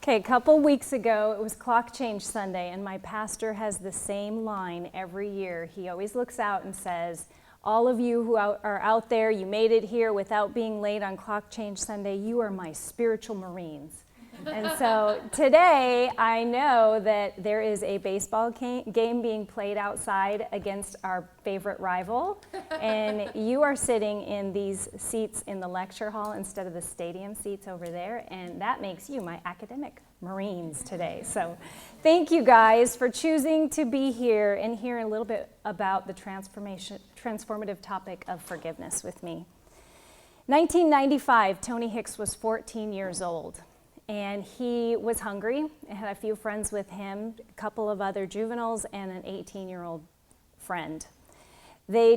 Okay, a couple weeks ago, it was Clock Change Sunday, and my pastor has the same line every year. He always looks out and says, all of you who are out there, you made it here without being late on Clock Change Sunday, you are my spiritual Marines. And so today, I know that there is a baseball game being played outside against our favorite rival, and you are sitting in these seats in the lecture hall instead of the stadium seats over there, and that makes you my academic Marines today. So thank you guys for choosing to be here and hear a little bit about the transformative topic of forgiveness with me. 1995, Tony Hicks was 14 years old. And he was hungry and had a few friends with him, a couple of other juveniles, and an 18-year-old friend. They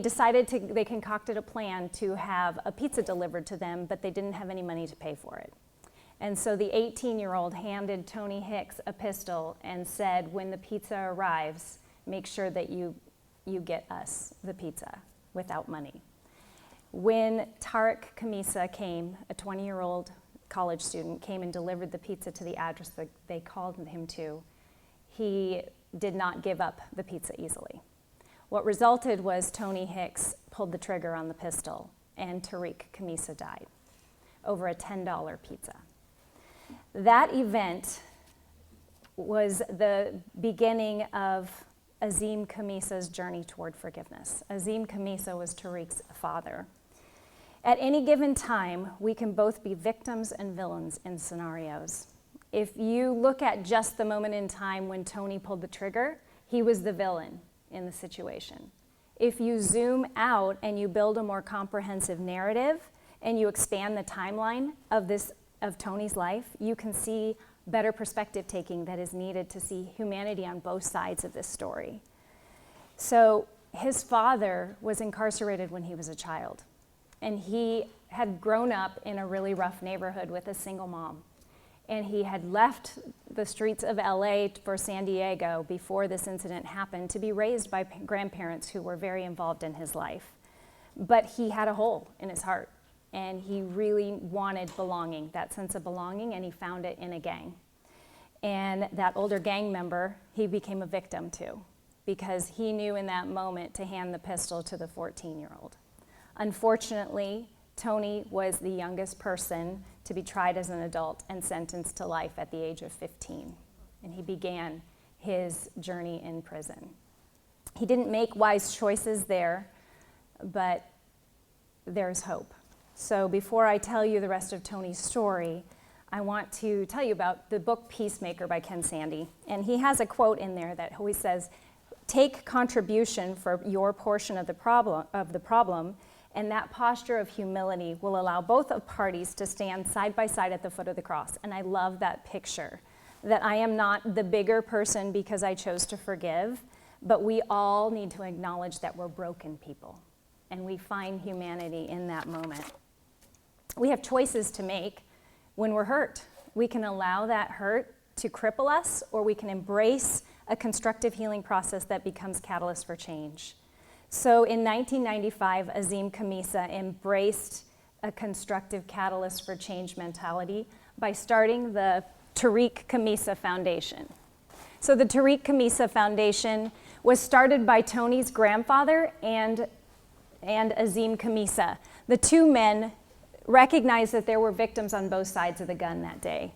concocted a plan to have a pizza delivered to them, but they didn't have any money to pay for it. And so the 18-year-old handed Tony Hicks a pistol and said, when the pizza arrives, make sure that you get us the pizza without money. When Tariq Kamisa came, a 20-year-old college student, came and delivered the pizza to the address that they called him to, he did not give up the pizza easily. What resulted was Tony Hicks pulled the trigger on the pistol and Tariq Kamisa died over a $10 pizza. That event was the beginning of Azim Kamisa's journey toward forgiveness. Azim Kamisa was Tariq's father. At any given time, we can both be victims and villains in scenarios. If you look at just the moment in time when Tony pulled the trigger, he was the villain in the situation. If you zoom out and you build a more comprehensive narrative and you expand the timeline of Tony's life, you can see better perspective taking that is needed to see humanity on both sides of this story. So his father was incarcerated when he was a child. And he had grown up in a really rough neighborhood with a single mom. And he had left the streets of LA for San Diego before this incident happened to be raised by grandparents who were very involved in his life. But he had a hole in his heart, and he really wanted belonging, that sense of belonging, and he found it in a gang. And that older gang member, he became a victim to, because he knew in that moment to hand the pistol to the 14-year-old. Unfortunately, Tony was the youngest person to be tried as an adult and sentenced to life at the age of 15. And he began his journey in prison. He didn't make wise choices there, but there's hope. So before I tell you the rest of Tony's story, I want to tell you about the book Peacemaker by Ken Sande. And he has a quote in there that always says, take contribution for your portion of the problem, and that posture of humility will allow both of parties to stand side by side at the foot of the cross. And I love that picture, that I am not the bigger person because I chose to forgive, but we all need to acknowledge that we're broken people, and we find humanity in that moment. We have choices to make when we're hurt. We can allow that hurt to cripple us, or we can embrace a constructive healing process that becomes catalyst for change. So in 1995, Azim Kamisa embraced a constructive catalyst for change mentality by starting the Tariq Kamisa Foundation. So the Tariq Kamisa Foundation was started by Tony's grandfather and Azim Kamisa. The two men recognized that there were victims on both sides of the gun that day.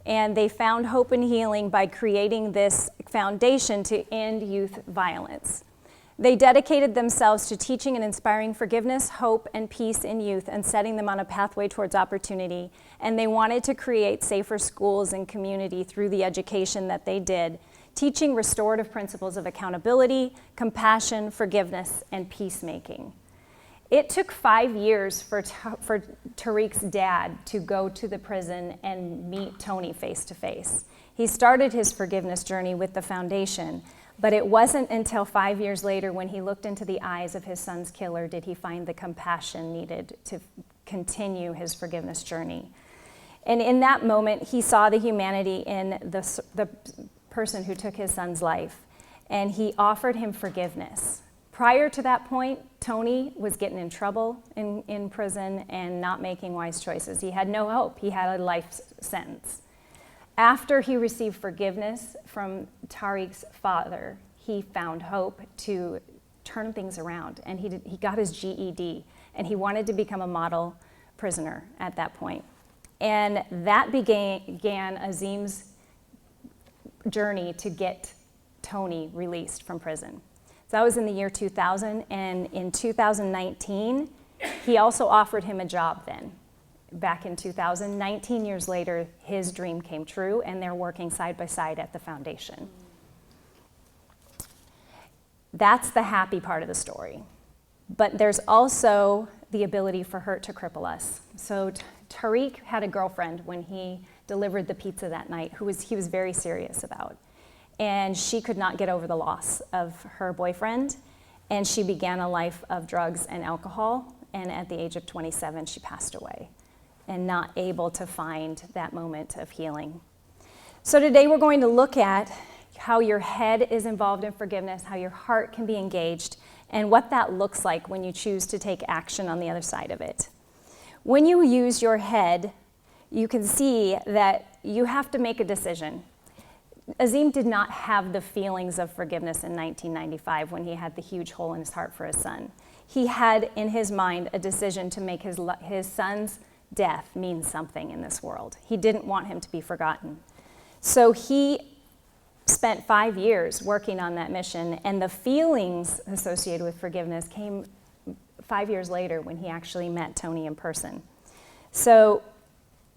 And they found hope and healing by creating this foundation to end youth violence. They dedicated themselves to teaching and inspiring forgiveness, hope, and peace in youth and setting them on a pathway towards opportunity. And they wanted to create safer schools and community through the education that they did, teaching restorative principles of accountability, compassion, forgiveness, and peacemaking. It took 5 years for Tariq's dad to go to the prison and meet Tony face to face. He started his forgiveness journey with the foundation, but it wasn't until 5 years later when he looked into the eyes of his son's killer did he find the compassion needed to continue his forgiveness journey. And in that moment, he saw the humanity in the person who took his son's life, and he offered him forgiveness. Prior to that point, Tony was getting in trouble in prison and not making wise choices. He had no hope. He had a life sentence. After he received forgiveness from Tariq's father, he found hope to turn things around, and he got his GED, and he wanted to become a model prisoner at that point. And that began Azim's journey to get Tony released from prison. So that was in the year 2000, and in 2019, he also offered him a job then. Back in 2000, 19 years later, his dream came true, and they're working side by side at the foundation. That's the happy part of the story. But there's also the ability for hurt to cripple us. So Tariq had a girlfriend when he delivered the pizza that night he was very serious about. And she could not get over the loss of her boyfriend, and she began a life of drugs and alcohol, and at the age of 27, she passed away, and not able to find that moment of healing. So today we're going to look at how your head is involved in forgiveness, how your heart can be engaged, and what that looks like when you choose to take action on the other side of it. When you use your head, you can see that you have to make a decision. Azim did not have the feelings of forgiveness in 1995 when he had the huge hole in his heart for his son. He had in his mind a decision to make his son's death mean something in this world. He didn't want him to be forgotten. So he spent 5 years working on that mission, and the feelings associated with forgiveness came 5 years later when he actually met Tony in person. So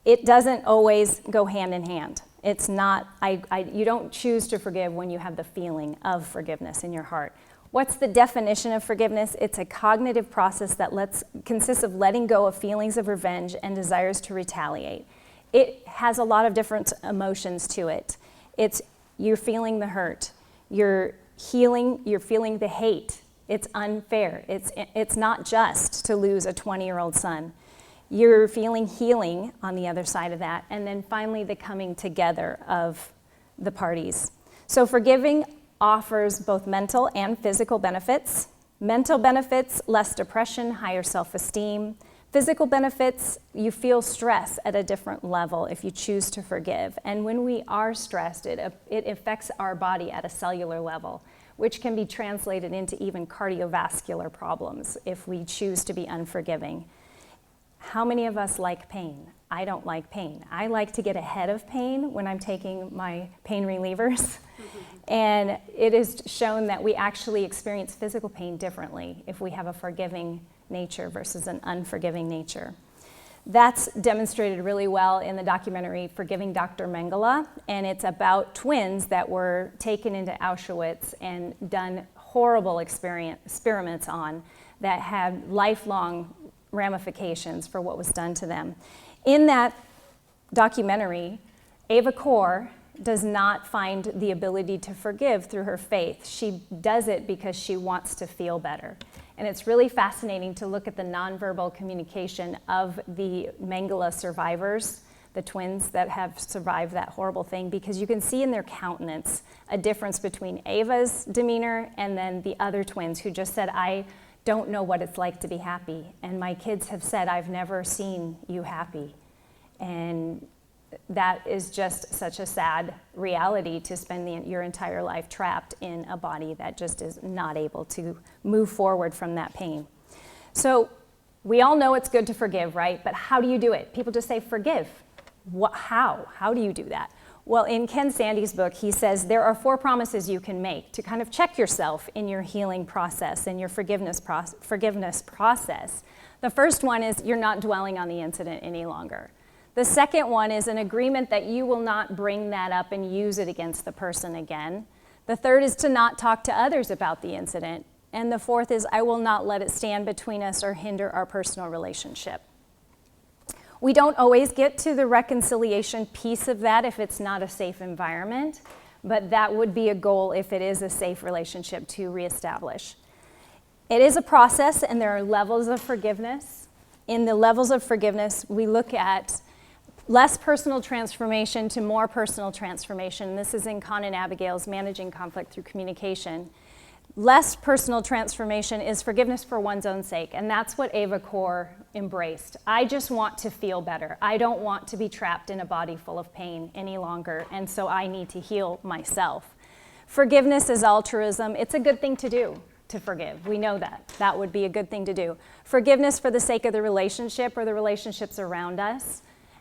it doesn't always go hand in hand. It's not, you don't choose to forgive when you have the feeling of forgiveness in your heart. What's the definition of forgiveness? It's a cognitive process that consists of letting go of feelings of revenge and desires to retaliate. It has a lot of different emotions to it. You're feeling the hurt. You're feeling the hate. It's unfair. It's not just to lose a 20-year-old son. You're feeling healing on the other side of that. And then finally, the coming together of the parties. So forgiving offers both mental and physical benefits. Mental benefits, less depression, higher self-esteem. Physical benefits, you feel stress at a different level if you choose to forgive. And when we are stressed, it affects our body at a cellular level, which can be translated into even cardiovascular problems if we choose to be unforgiving. How many of us like pain? I don't like pain. I like to get ahead of pain when I'm taking my pain relievers. And it is shown that we actually experience physical pain differently if we have a forgiving nature versus an unforgiving nature. That's demonstrated really well in the documentary Forgiving Dr. Mengele, and it's about twins that were taken into Auschwitz and done horrible experiments on that had lifelong ramifications for what was done to them. In that documentary, Ava Kor does not find the ability to forgive through her faith. She does it because she wants to feel better. And it's really fascinating to look at the nonverbal communication of the Mengele survivors, the twins that have survived that horrible thing, because you can see in their countenance a difference between Ava's demeanor and then the other twins who just said, I don't know what it's like to be happy. And my kids have said, I've never seen you happy. And that is just such a sad reality, to spend your entire life trapped in a body that just is not able to move forward from that pain. So we all know it's good to forgive, right? But how do you do it? People just say forgive. How? How do you do that? Well, in Ken Sande's book, he says there are 4 promises you can make to kind of check yourself in your healing process and your forgiveness process. The first one is you're not dwelling on the incident any longer. The second one is an agreement that you will not bring that up and use it against the person again. The third is to not talk to others about the incident. And the fourth is I will not let it stand between us or hinder our personal relationship. We don't always get to the reconciliation piece of that if it's not a safe environment, but that would be a goal if it is a safe relationship to reestablish. It is a process, and there are levels of forgiveness. In the levels of forgiveness, we look at less personal transformation to more personal transformation. This is in Con and Abigail's Managing Conflict Through Communication. less personal transformation is forgiveness for one's own sake, and that's what Ava Kor embraced. I just want to feel better. I don't want to be trapped in a body full of pain any longer, and so I need to heal myself. Forgiveness is altruism. It's a good thing to do, to forgive. We know that. That would be a good thing to do. Forgiveness for the sake of the relationship or the relationships around us,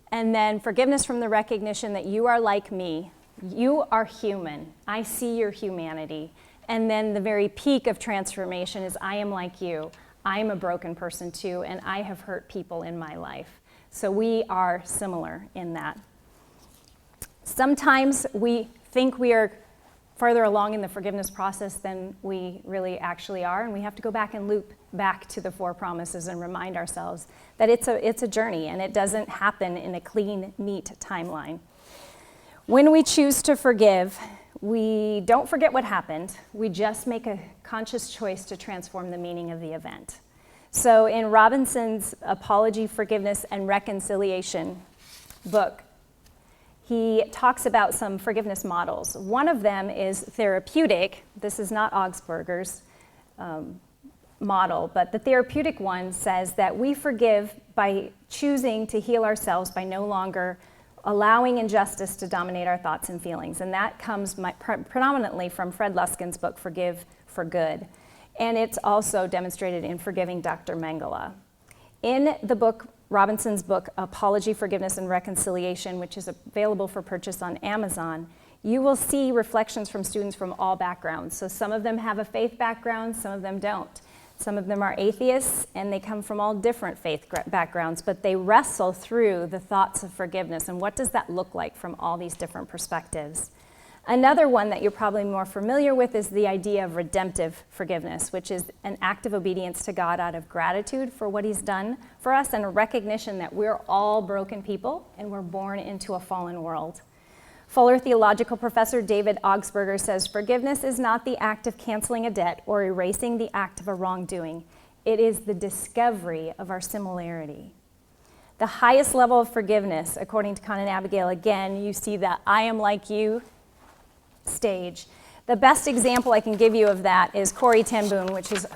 and then forgiveness from the recognition that you are like me. You are human. I see your humanity. And then the very peak of transformation is I am like you. I'm a broken person too, and I have hurt people in my life. So we are similar in that. Sometimes we think we are farther along in the forgiveness process than we really actually are, and we have to go back and loop back to the 4 promises and remind ourselves that it's a journey, and it doesn't happen in a clean, neat timeline. When we choose to forgive, we don't forget what happened. We just make a conscious choice to transform the meaning of the event. So in Robinson's Apology, Forgiveness, and Reconciliation book, he talks about some forgiveness models. One of them is therapeutic. This is not Augsburger's model, but the therapeutic one says that we forgive by choosing to heal ourselves by no longer allowing injustice to dominate our thoughts and feelings. And that comes predominantly from Fred Luskin's book, Forgive for Good. And it's also demonstrated in Forgiving Dr. Mengele. In the book, Robinson's book, Apology, Forgiveness, and Reconciliation, which is available for purchase on Amazon, you will see reflections from students from all backgrounds. So some of them have a faith background, some of them don't. Some of them are atheists, and they come from all different faith backgrounds, but they wrestle through the thoughts of forgiveness and what does that look like from all these different perspectives. Another one that you're probably more familiar with is the idea of redemptive forgiveness, which is an act of obedience to God out of gratitude for what He's done for us and a recognition that we're all broken people and we're born into a fallen world. Fuller theological professor David Augsburger says, forgiveness is not the act of canceling a debt or erasing the act of a wrongdoing. It is the discovery of our similarity. The highest level of forgiveness, according to Con and Abigail, again, you see that I am like you stage. The best example I can give you of that is Corrie ten Boom,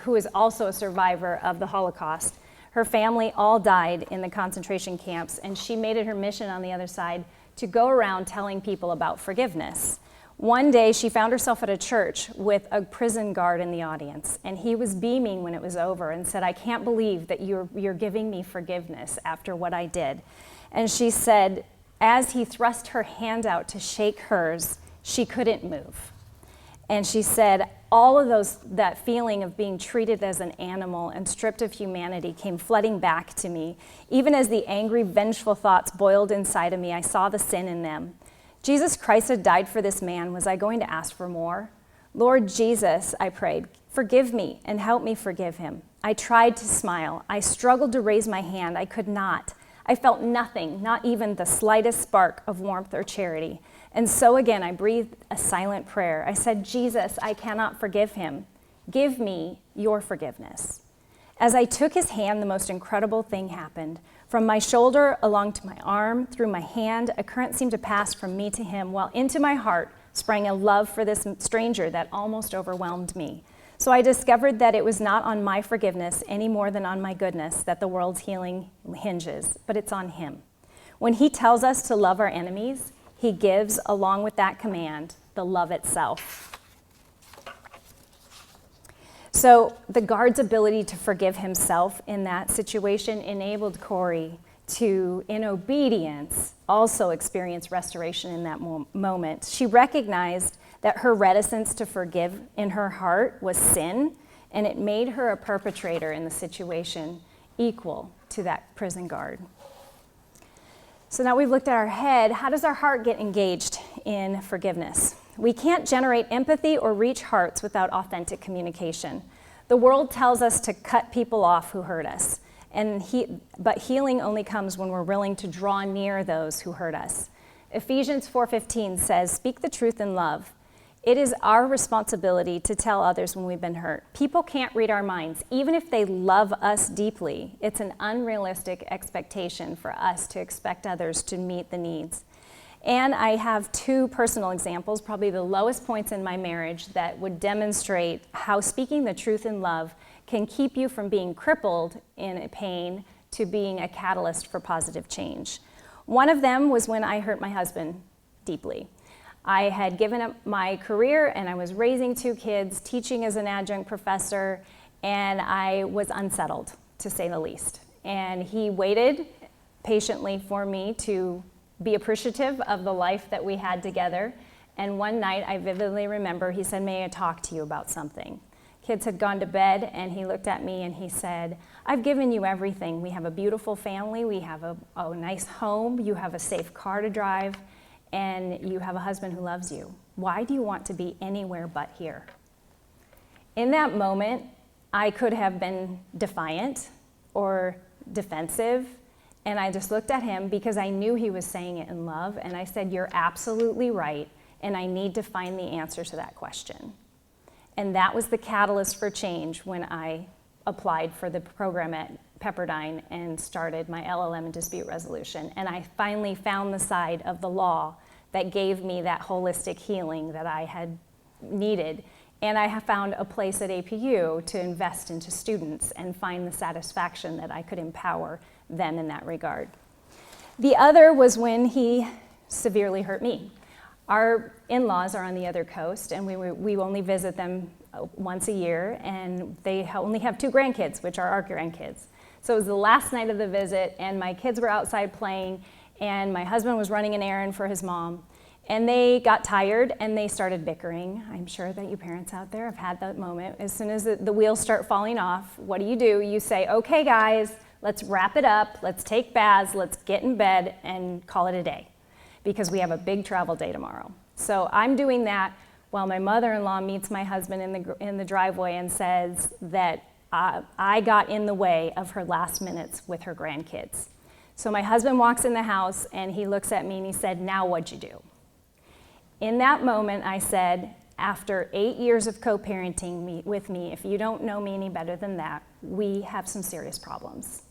who is also a survivor of the Holocaust. Her family all died in the concentration camps, and she made it her mission on the other side to go around telling people about forgiveness. One day, she found herself at a church with a prison guard in the audience, and he was beaming when it was over and said, I can't believe that you're giving me forgiveness after what I did. And she said, as he thrust her hand out to shake hers, she couldn't move. And she said, all of that feeling of being treated as an animal and stripped of humanity came flooding back to me. Even as the angry, vengeful thoughts boiled inside of me, I saw the sin in them. Jesus Christ had died for this man. Was I going to ask for more? Lord Jesus, I prayed, forgive me and help me forgive him. I tried to smile. I struggled to raise my hand. I could not. I felt nothing, not even the slightest spark of warmth or charity. And so again, I breathed a silent prayer. I said, Jesus, I cannot forgive him. Give me your forgiveness. As I took his hand, the most incredible thing happened. From my shoulder along to my arm, through my hand, a current seemed to pass from me to him, while into my heart sprang a love for this stranger that almost overwhelmed me. So I discovered that it was not on my forgiveness any more than on my goodness that the world's healing hinges, but it's on him. When he tells us to love our enemies, he gives, along with that command, the love itself. So the guard's ability to forgive himself in that situation enabled Corrie to, in obedience, also experience restoration in that moment. She recognized that her reticence to forgive in her heart was sin, and it made her a perpetrator in the situation equal to that prison guard. So now we've looked at our head. How does our heart get engaged in forgiveness? We can't generate empathy or reach hearts without authentic communication. The world tells us to cut people off who hurt us, but healing only comes when we're willing to draw near those who hurt us. Ephesians 4:15 says, speak the truth in love. It is our responsibility to tell others when we've been hurt. People can't read our minds. Even if they love us deeply, it's an unrealistic expectation for us to expect others to meet the needs. And I have two personal examples, probably the lowest points in my marriage, that would demonstrate how speaking the truth in love can keep you from being crippled in pain to being a catalyst for positive change. One of them was when I hurt my husband deeply. I had given up my career and I was raising two kids, teaching as an adjunct professor, and I was unsettled, to say the least. And he waited patiently for me to be appreciative of the life that we had together. And one night, I vividly remember, he said, "May I talk to you about something?" Kids had gone to bed, and he looked at me and he said, "I've given you everything. We have a beautiful family, we have a nice home, you have a safe car to drive, and you have a husband who loves you. Why do you want to be anywhere but here?" In that moment, I could have been defiant or defensive, and I just looked at him because I knew he was saying it in love, and I said, "You're absolutely right, and I need to find the answer to that question." And that was the catalyst for change when I applied for the program at Pepperdine and started my LLM in dispute resolution. And I finally found the side of the law that gave me that holistic healing that I had needed. And I have found a place at APU to invest into students and find the satisfaction that I could empower them in that regard. The other was when he severely hurt me. Our in-laws are on the other coast, and we only visit them once a year, and they only have two grandkids, which are our grandkids. So it was the last night of the visit, and my kids were outside playing, and my husband was running an errand for his mom, and they got tired, and they started bickering. I'm sure that you parents out there have had that moment. As soon as the wheels start falling off, what do? You say, "Okay, guys, let's wrap it up, let's take baths, let's get in bed and call it a day, because we have a big travel day tomorrow." So I'm doing that while my mother-in-law meets my husband in the driveway and says that I got in the way of her last minutes with her grandkids. So my husband walks in the house and he looks at me and he said, "Now what'd you do?" In that moment, I said, after 8 years of co-parenting with me, if you don't know me any better than that, we have some serious problems.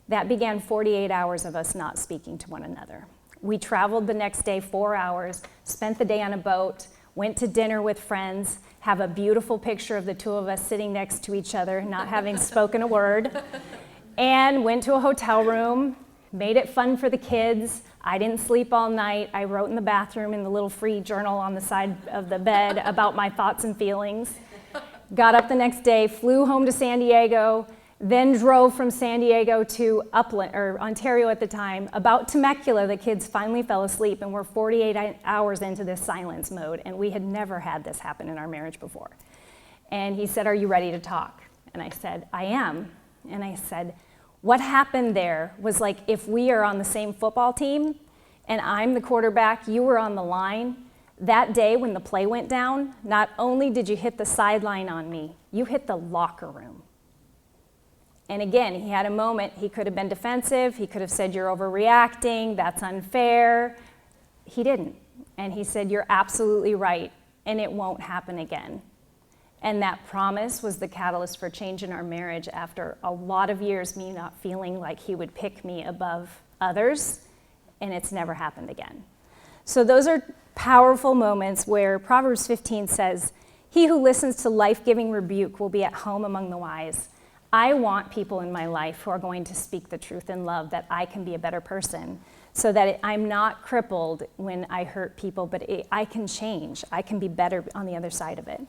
That began 48 hours of us not speaking to one another. We traveled the next day 4 hours, spent the day on a boat, went to dinner with friends, have a beautiful picture of the two of us sitting next to each other, not having spoken a word, and went to a hotel room, made it fun for the kids. I didn't sleep all night. I wrote in the bathroom in the little free journal on the side of the bed about my thoughts and feelings. Got up the next day, flew home to San Diego, then drove from San Diego to Upland, or Ontario at the time. About Temecula, the kids finally fell asleep, and we're 48 hours into this silence mode, and we had never had this happen in our marriage before. And he said, "Are you ready to talk?" And I said, "I am." And I said, "What happened there was like if we are on the same football team, and I'm the quarterback, you were on the line. That day when the play went down, not only did you hit the sideline on me, you hit the locker room." And again, he had a moment. He could have been defensive. He could have said, "You're overreacting. That's unfair." He didn't. And he said, "You're absolutely right, and it won't happen again." And that promise was the catalyst for change in our marriage after a lot of years, me not feeling like he would pick me above others, and it's never happened again. So those are powerful moments where Proverbs 15 says, "He who listens to life-giving rebuke will be at home among the wise." I want people in my life who are going to speak the truth in love, that I can be a better person, so that I'm not crippled when I hurt people, but I can change. I can be better on the other side of it.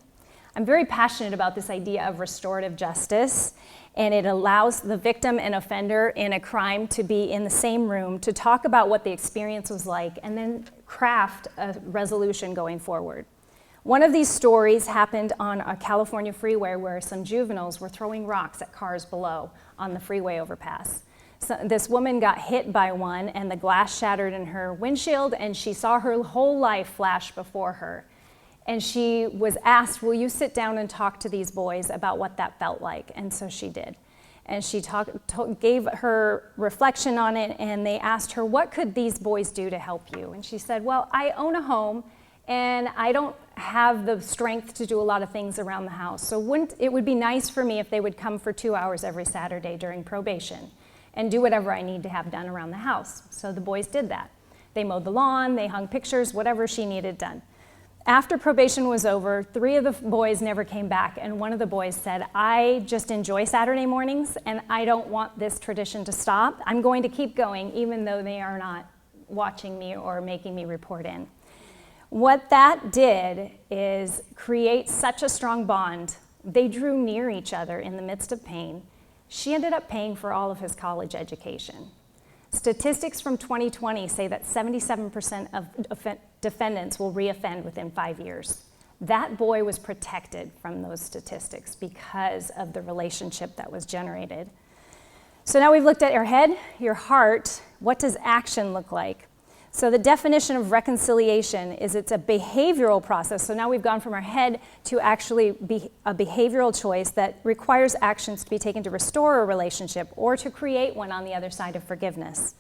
I'm very passionate about this idea of restorative justice, and it allows the victim and offender in a crime to be in the same room to talk about what the experience was like and then craft a resolution going forward. One of these stories happened on a California freeway where some juveniles were throwing rocks at cars below on the freeway overpass. So this woman got hit by one, and the glass shattered in her windshield, and she saw her whole life flash before her. And she was asked, "Will you sit down and talk to these boys about what that felt like?" And so she did. And she gave her reflection on it, and they asked her, "What could these boys do to help you?" And she said, "Well, I own a home, and I don't have the strength to do a lot of things around the house. So it would be nice for me if they would come for 2 hours every Saturday during probation and do whatever I need to have done around the house." So the boys did that. They mowed the lawn, they hung pictures, whatever she needed done. After probation was over, 3 of the boys never came back, and one of the boys said, I just enjoy Saturday mornings, and I don't want this tradition to stop. I'm going to keep going, even though they are not watching me or making me report in. What that did is create such a strong bond. They drew near each other in the midst of pain. She ended up paying for all of his college education. Statistics from 2020 say that 77% of defendants will reoffend within 5 years. That boy was protected from those statistics because of the relationship that was generated. So now we've looked at your head, your heart. What does action look like? So the definition of reconciliation is it's a behavioral process. So now we've gone from our head to actually be a behavioral choice that requires actions to be taken to restore a relationship or to create one on the other side of forgiveness.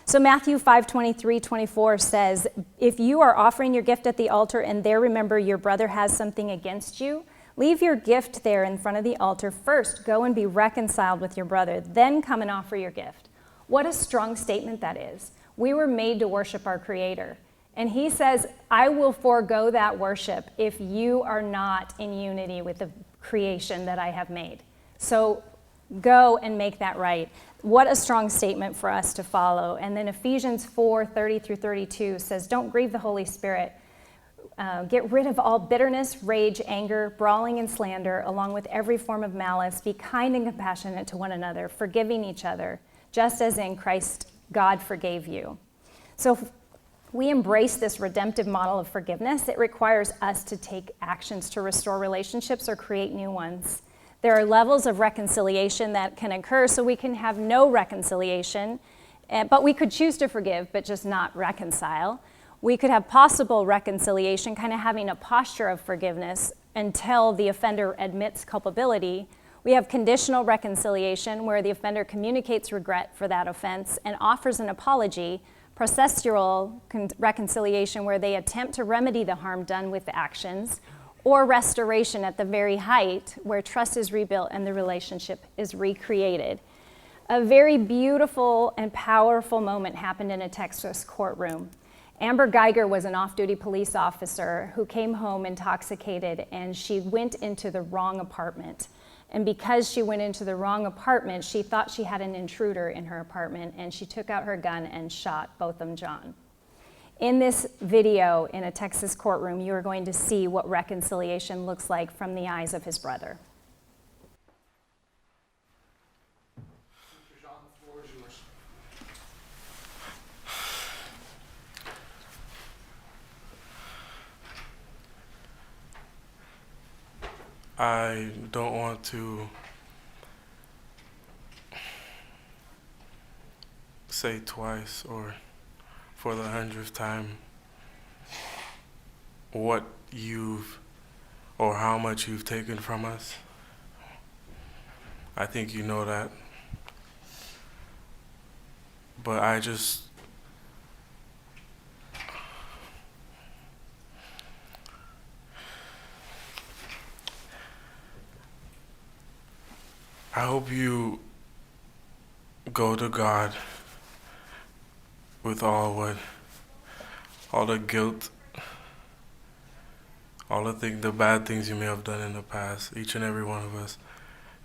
So Matthew 5:23-24 says, if you are offering your gift at the altar and there remember your brother has something against you, leave your gift there in front of the altar. First, go and be reconciled with your brother, then come and offer your gift. What a strong statement that is. We were made to worship our Creator. And he says, I will forego that worship if you are not in unity with the creation that I have made. So go and make that right. What a strong statement for us to follow. And then Ephesians 4:30-32 says, don't grieve the Holy Spirit. Get rid of all bitterness, rage, anger, brawling, and slander, along with every form of malice. Be kind and compassionate to one another, forgiving each other, just as in Christ God forgave you. So if we embrace this redemptive model of forgiveness, it requires us to take actions to restore relationships or create new ones. There are levels of reconciliation that can occur, so we can have no reconciliation, but we could choose to forgive, but just not reconcile. We could have possible reconciliation, kind of having a posture of forgiveness until the offender admits culpability. We have conditional reconciliation, where the offender communicates regret for that offense and offers an apology. Processual reconciliation, where they attempt to remedy the harm done with the actions. Or restoration at the very height, where trust is rebuilt and the relationship is recreated. A very beautiful and powerful moment happened in a Texas courtroom. Amber Geiger was an off-duty police officer who came home intoxicated, and she went into the wrong apartment. And because she went into the wrong apartment, she thought she had an intruder in her apartment, and she took out her gun and shot Botham Jean. In this video in a Texas courtroom, you are going to see what reconciliation looks like from the eyes of his brother. Mr. Jean, the floor is yours. I don't want to say twice or for the 100th time what you've or how much you've taken from us. I think you know that. But I hope you go to God with all the guilt, all the bad things you may have done in the past. Each and every one of us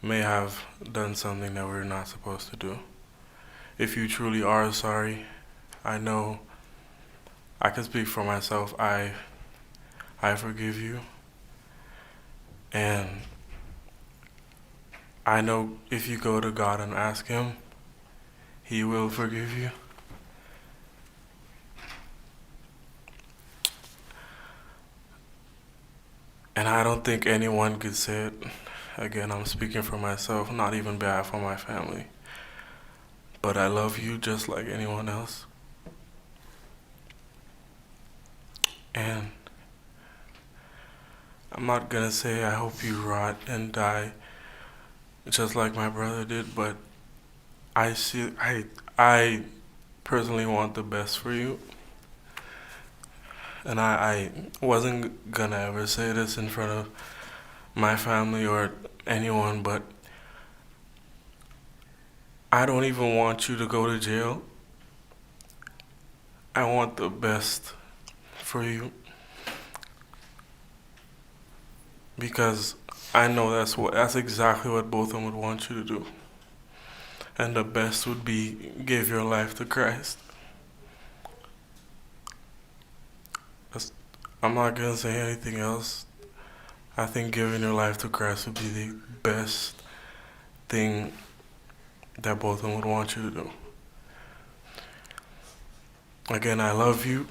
may have done something that we're not supposed to do. If you truly are sorry, I know I can speak for myself. I forgive you. And I know if you go to God and ask Him, He will forgive you. And I don't think anyone could say it. Again, I'm speaking for myself, not even behalf of my family. But I love you just like anyone else. And I'm not gonna say I hope you rot and die just like my brother did, but I personally want the best for you. And I wasn't gonna ever say this in front of my family or anyone, but I don't even want you to go to jail. I want the best for you. Because I know that's exactly what both of them would want you to do. And the best would be give your life to Christ. I'm not going to say anything else. I think giving your life to Christ would be the best thing that both of them would want you to do. Again, I love you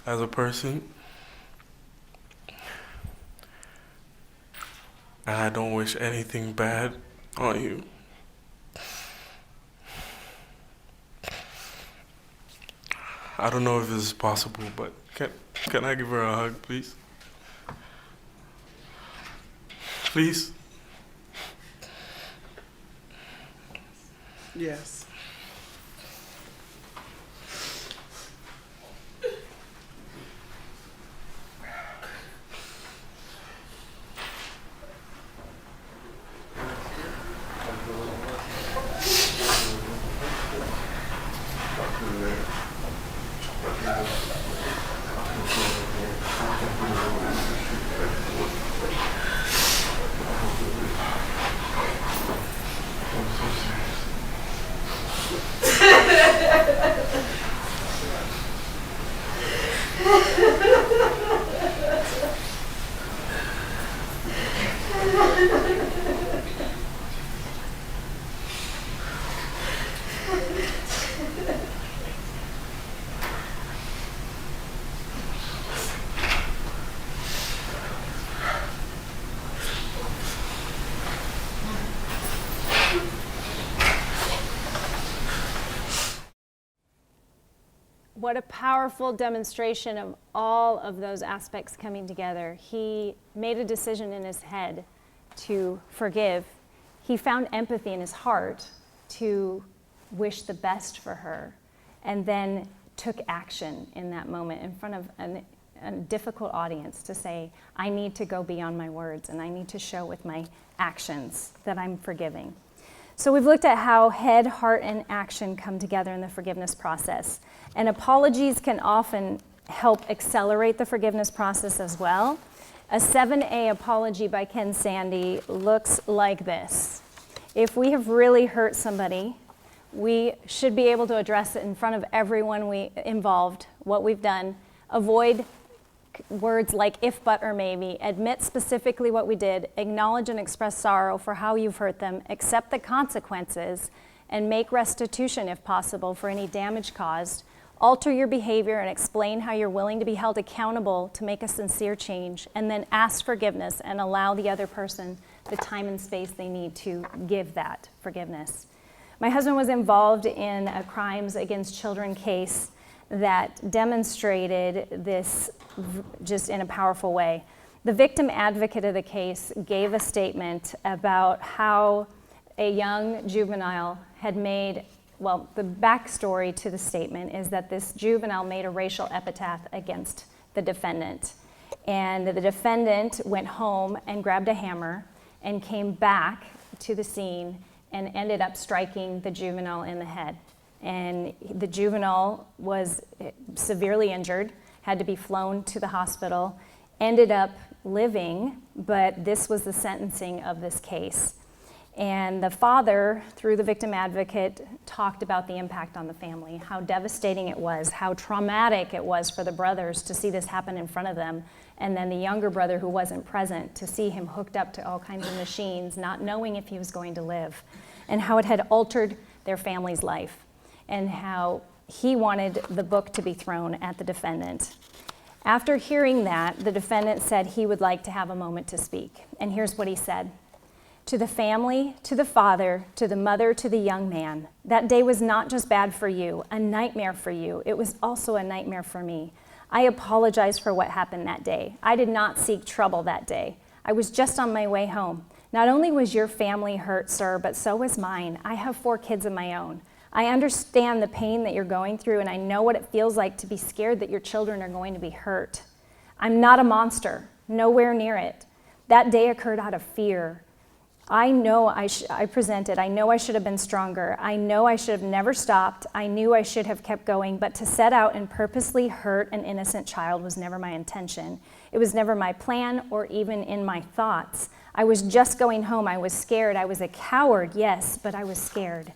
as a person. And I don't wish anything bad on you. I don't know if this is possible, but can I give her a hug, please? Please? Yes. What a powerful demonstration of all of those aspects coming together. He made a decision in his head to forgive. He found empathy in his heart to wish the best for her, and then took action in that moment in front of a difficult audience to say, I need to go beyond my words, and I need to show with my actions that I'm forgiving. So we've looked at how head, heart, and action come together in the forgiveness process. And apologies can often help accelerate the forgiveness process as well. A 7A apology by Ken Sandy looks like this. If we have really hurt somebody, we should be able to address it in front of everyone involved, what we've done. Avoid words like if, but, or maybe. Admit specifically what we did. Acknowledge and express sorrow for how you've hurt them. Accept the consequences and make restitution if possible for any damage caused. Alter your behavior and explain how you're willing to be held accountable to make a sincere change, and then ask forgiveness and allow the other person the time and space they need to give that forgiveness. My husband was involved in a crimes against children case that demonstrated this just in a powerful way. The victim advocate of the case gave a statement about how a young juvenile had made, well, the backstory to the statement is that this juvenile made a racial epithet against the defendant. And the defendant went home and grabbed a hammer and came back to the scene and ended up striking the juvenile in the head. And the juvenile was severely injured, had to be flown to the hospital, ended up living, but this was the sentencing of this case. And the father, through the victim advocate, talked about the impact on the family, how devastating it was, how traumatic it was for the brothers to see this happen in front of them, and then the younger brother who wasn't present to see him hooked up to all kinds of machines, not knowing if he was going to live, and how it had altered their family's life, and how he wanted the book to be thrown at the defendant. After hearing that, the defendant said he would like to have a moment to speak. And here's what he said. To the family, to the father, to the mother, to the young man, that day was not just bad for you, a nightmare for you. It was also a nightmare for me. I apologize for what happened that day. I did not seek trouble that day. I was just on my way home. Not only was your family hurt, sir, but so was mine. I have 4 kids of my own. I understand the pain that you're going through, and I know what it feels like to be scared that your children are going to be hurt. I'm not a monster, nowhere near it. That day occurred out of fear. I know I presented. I know I should have been stronger. I know I should have never stopped. I knew I should have kept going, but to set out and purposely hurt an innocent child was never my intention. It was never my plan or even in my thoughts. I was just going home. I was scared. I was a coward, yes, but I was scared.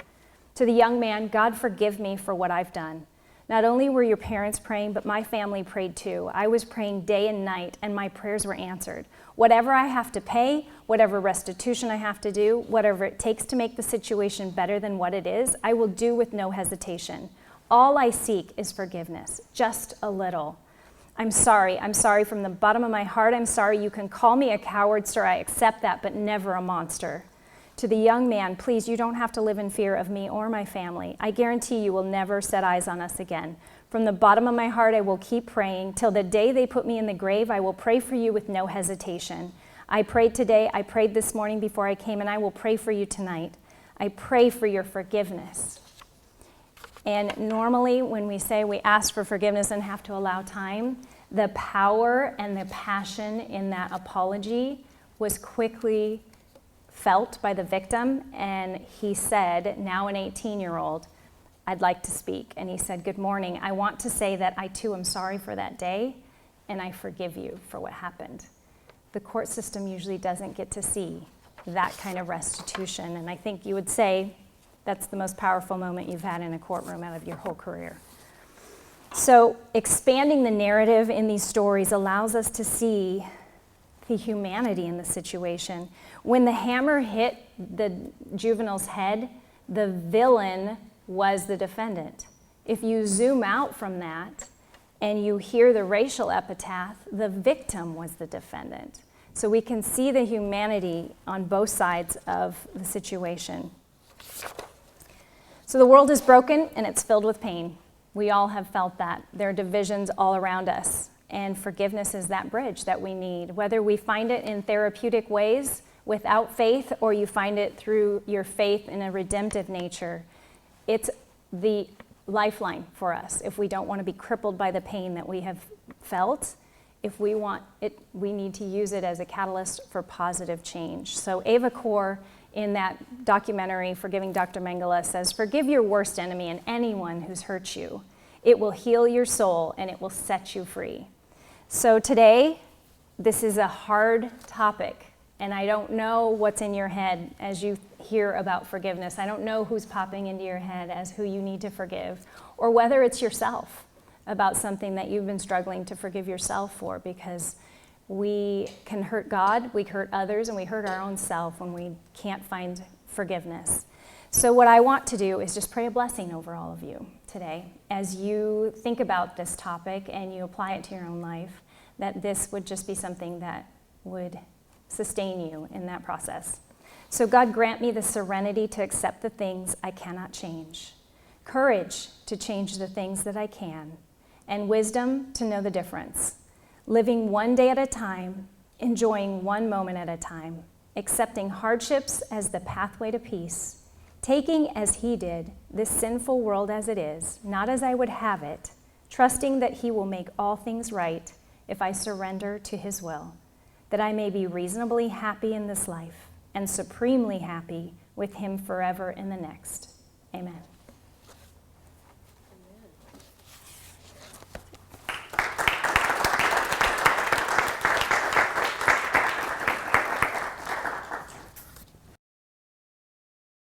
To the young man, God forgive me for what I've done. Not only were your parents praying, but my family prayed too. I was praying day and night, and my prayers were answered. Whatever I have to pay, whatever restitution I have to do, whatever it takes to make the situation better than what it is, I will do with no hesitation. All I seek is forgiveness, just a little. I'm sorry from the bottom of my heart. I'm sorry. You can call me a coward, sir. I accept that, but never a monster. To the young man, please, you don't have to live in fear of me or my family. I guarantee you will never set eyes on us again. From the bottom of my heart, I will keep praying. Till the day they put me in the grave, I will pray for you with no hesitation. I prayed today, I prayed this morning before I came, and I will pray for you tonight. I pray for your forgiveness. And normally when we say we ask for forgiveness and have to allow time, the power and the passion in that apology was quickly felt by the victim, and he said, now an 18-year-old, I'd like to speak. And he said, good morning. I want to say that I too am sorry for that day, and I forgive you for what happened. The court system usually doesn't get to see that kind of restitution, and I think you would say that's the most powerful moment you've had in a courtroom out of your whole career. So expanding the narrative in these stories allows us to see the humanity in the situation. When the hammer hit the juvenile's head, the villain was the defendant. If you zoom out from that and you hear the racial epitaph, the victim was the defendant. So we can see the humanity on both sides of the situation. So the world is broken and it's filled with pain. We all have felt that. There are divisions all around us, and forgiveness is that bridge that we need. Whether we find it in therapeutic ways without faith, or you find it through your faith in a redemptive nature, it's the lifeline for us. If we don't want to be crippled by the pain that we have felt, if we want it, we need to use it as a catalyst for positive change. So Ava Kaur, in that documentary, Forgiving Dr. Mengele, says, forgive your worst enemy and anyone who's hurt you. It will heal your soul and it will set you free. So today, this is a hard topic, and I don't know what's in your head as you hear about forgiveness. I don't know who's popping into your head as who you need to forgive, or whether it's yourself about something that you've been struggling to forgive yourself for, because we can hurt God, we hurt others, and we hurt our own self when we can't find forgiveness. So what I want to do is just pray a blessing over all of you today as you think about this topic and you apply it to your own life, that this would just be something that would sustain you in that process. So God, grant me the serenity to accept the things I cannot change, courage to change the things that I can, and wisdom to know the difference. Living one day at a time, enjoying one moment at a time, accepting hardships as the pathway to peace, taking as he did this sinful world as it is, not as I would have it, trusting that he will make all things right if I surrender to his will, that I may be reasonably happy in this life and supremely happy with him forever in the next. Amen.